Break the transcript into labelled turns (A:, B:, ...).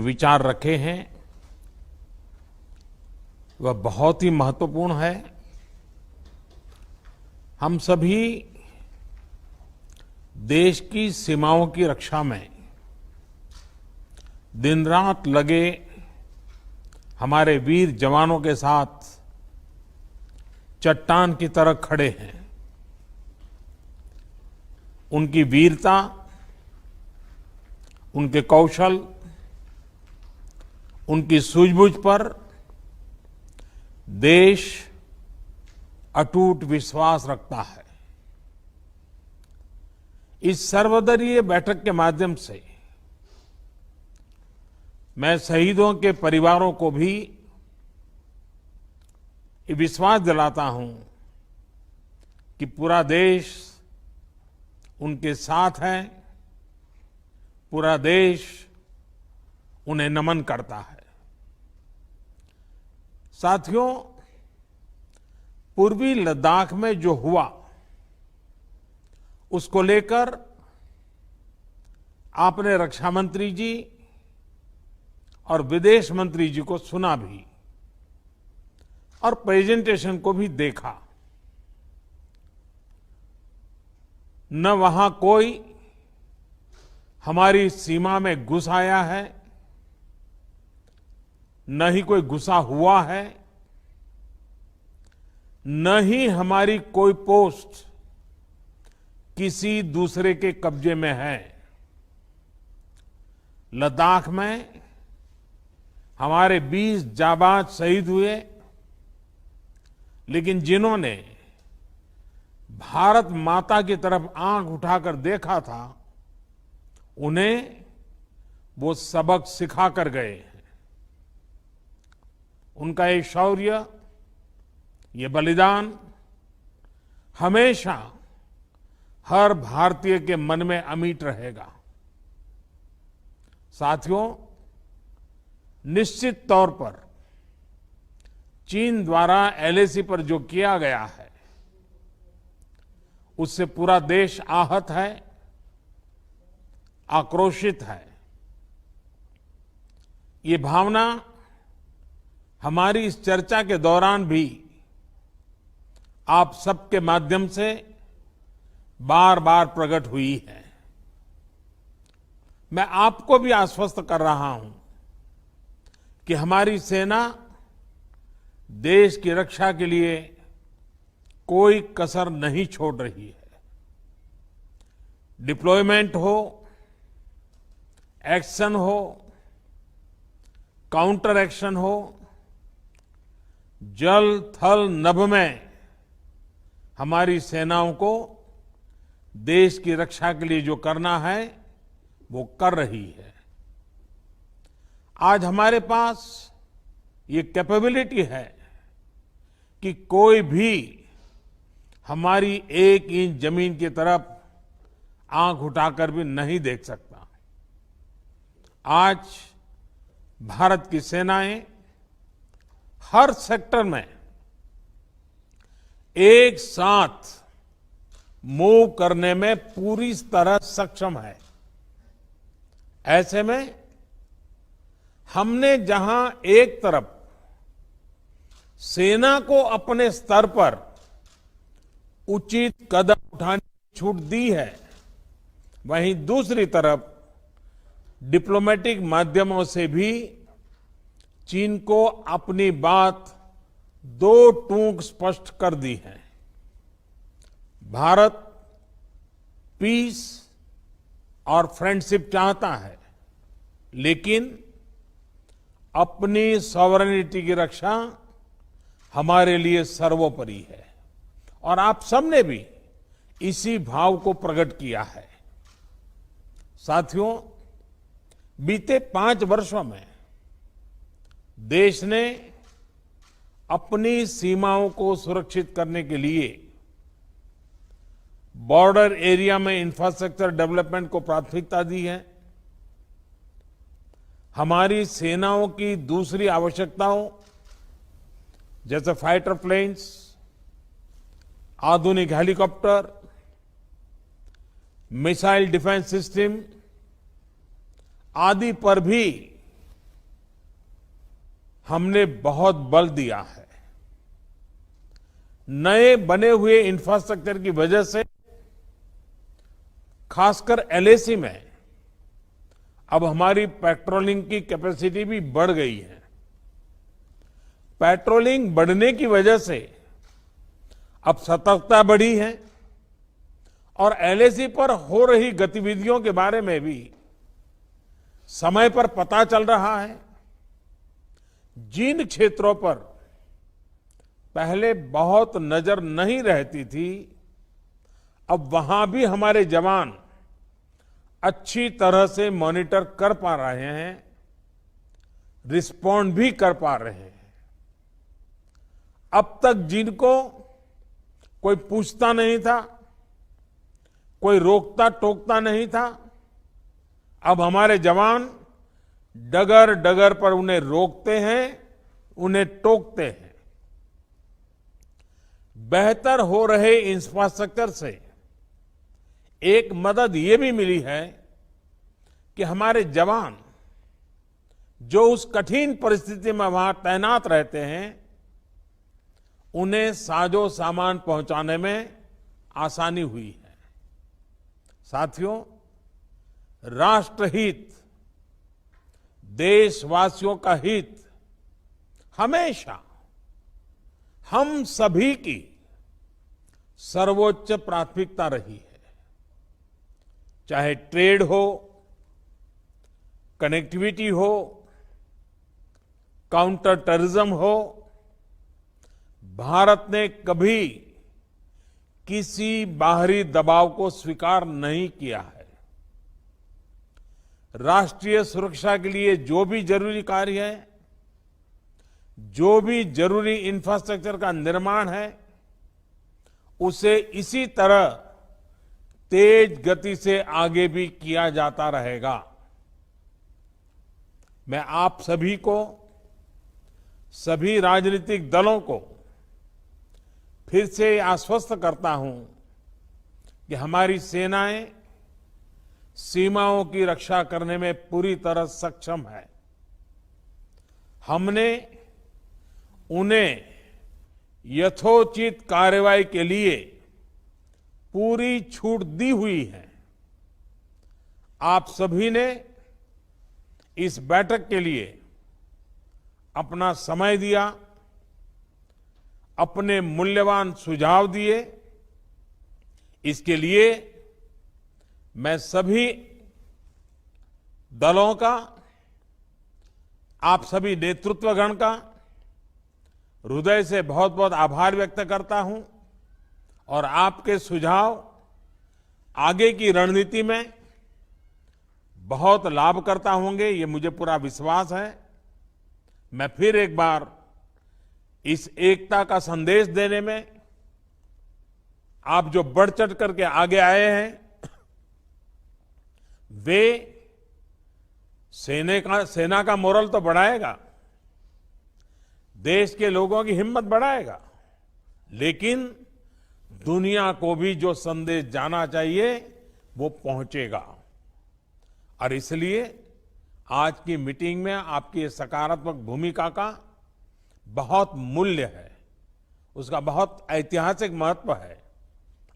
A: विचार रखे हैं वह बहुत ही महत्वपूर्ण है। हम सभी देश की सीमाओं की रक्षा में दिन रात लगे हमारे वीर जवानों के साथ चट्टान की तरह खड़े हैं। उनकी वीरता, उनके कौशल, उनकी सूझबूझ पर देश अटूट विश्वास रखता है। इस सर्वदलीय बैठक के माध्यम से मैं शहीदों के परिवारों को भी ये विश्वास दिलाता हूं कि पूरा देश उनके साथ है, पूरा देश उन्हें नमन करता है। साथियों, पूर्वी लद्दाख में जो हुआ उसको लेकर आपने रक्षा मंत्री जी और विदेश मंत्री जी को सुना भी और प्रेजेंटेशन को भी देखा। न वहां कोई हमारी सीमा में घुस आया है, न ही कोई घुसा हुआ है, न ही हमारी कोई पोस्ट किसी दूसरे के कब्जे में है। लद्दाख में हमारे 20 जाबाज शहीद हुए, लेकिन जिन्होंने भारत माता की तरफ आंख उठाकर देखा था, उन्हें वो सबक सिखा कर गए हैं। उनका ये शौर्य, ये बलिदान हमेशा हर भारतीय के मन में अमिट रहेगा। साथियों, निश्चित तौर पर चीन द्वारा एलएसी पर जो किया गया है उससे पूरा देश आहत है, आक्रोशित है। ये भावना हमारी इस चर्चा के दौरान भी आप सबके माध्यम से बार बार प्रकट हुई है। मैं आपको भी आश्वस्त कर रहा हूं कि हमारी सेना देश की रक्षा के लिए कोई कसर नहीं छोड़ रही है। डिप्लॉयमेंट हो, एक्शन हो, काउंटर एक्शन हो, जल थल नभ में हमारी सेनाओं को देश की रक्षा के लिए जो करना है वो कर रही है। आज हमारे पास ये कैपेबिलिटी है कि कोई भी हमारी 1 इंच जमीन की तरफ आंख उठाकर भी नहीं देख सकता। आज भारत की सेनाएं हर सेक्टर में एक साथ मूव करने में पूरी तरह सक्षम है। ऐसे में हमने जहां एक तरफ सेना को अपने स्तर पर उचित कदम उठाने की छूट दी है, वहीं दूसरी तरफ डिप्लोमेटिक माध्यमों से भी चीन को अपनी बात दो टूक स्पष्ट कर दी है। भारत पीस और फ्रेंडशिप चाहता है, लेकिन अपनी सॉवरेनिटी की रक्षा हमारे लिए सर्वोपरि है और आप सबने भी इसी भाव को प्रकट किया है। साथियों, बीते 5 वर्षों में देश ने अपनी सीमाओं को सुरक्षित करने के लिए बॉर्डर एरिया में इंफ्रास्ट्रक्चर डेवलपमेंट को प्राथमिकता दी है। हमारी सेनाओं की दूसरी आवश्यकताओं जैसे फाइटर प्लेन्स, आधुनिक हेलीकॉप्टर, मिसाइल डिफेंस सिस्टम आदि पर भी हमने बहुत बल दिया है। नए बने हुए इंफ्रास्ट्रक्चर की वजह से खासकर एलएसी में अब हमारी पेट्रोलिंग की कैपेसिटी भी बढ़ गई है। पेट्रोलिंग बढ़ने की वजह से अब सतर्कता बढ़ी है और एलएसी पर हो रही गतिविधियों के बारे में भी समय पर पता चल रहा है। जिन क्षेत्रों पर पहले बहुत नजर नहीं रहती थी, अब वहां भी हमारे जवान अच्छी तरह से मॉनिटर कर पा रहे हैं, रिस्पॉन्ड भी कर पा रहे हैं। अब तक जिनको कोई पूछता नहीं था, कोई रोकता टोकता नहीं था, अब हमारे जवान डगर डगर पर उन्हें रोकते हैं, उन्हें टोकते हैं। बेहतर हो रहे इंफ्रास्ट्रक्चर से एक मदद ये भी मिली है कि हमारे जवान जो उस कठिन परिस्थिति में वहां तैनात रहते हैं, उन्हें साजो सामान पहुंचाने में आसानी हुई है। साथियों, राष्ट्रहित, देशवासियों का हित हमेशा हम सभी की सर्वोच्च प्राथमिकता रही है। चाहे ट्रेड हो, कनेक्टिविटी हो, काउंटर टेररिज्म हो, भारत ने कभी किसी बाहरी दबाव को स्वीकार नहीं किया है। राष्ट्रीय सुरक्षा के लिए जो भी जरूरी कार्य है, जो भी जरूरी इंफ्रास्ट्रक्चर का निर्माण है, उसे इसी तरह तेज गति से आगे भी किया जाता रहेगा। मैं आप सभी को, सभी राजनीतिक दलों को फिर से आश्वस्त करता हूं कि हमारी सेनाएं सीमाओं की रक्षा करने में पूरी तरह सक्षम है। हमने उन्हें यथोचित कार्रवाई के लिए पूरी छूट दी हुई है। आप सभी ने इस बैठक के लिए अपना समय दिया, अपने मूल्यवान सुझाव दिए। इसके लिए मैं सभी दलों का, आप सभी नेतृत्वगण का हृदय से बहुत बहुत आभार व्यक्त करता हूं और आपके सुझाव आगे की रणनीति में बहुत लाभकर्ता होंगे, ये मुझे पूरा विश्वास है। मैं फिर एक बार इस एकता का संदेश देने में आप जो बढ़ चढ़ करके आगे आए हैं, वे सेना का मोरल तो बढ़ाएगा, देश के लोगों की हिम्मत बढ़ाएगा, लेकिन दुनिया को भी जो संदेश जाना चाहिए वो पहुंचेगा। और इसलिए आज की मीटिंग में आपकी सकारात्मक भूमिका का बहुत मूल्य है, उसका बहुत ऐतिहासिक महत्व है।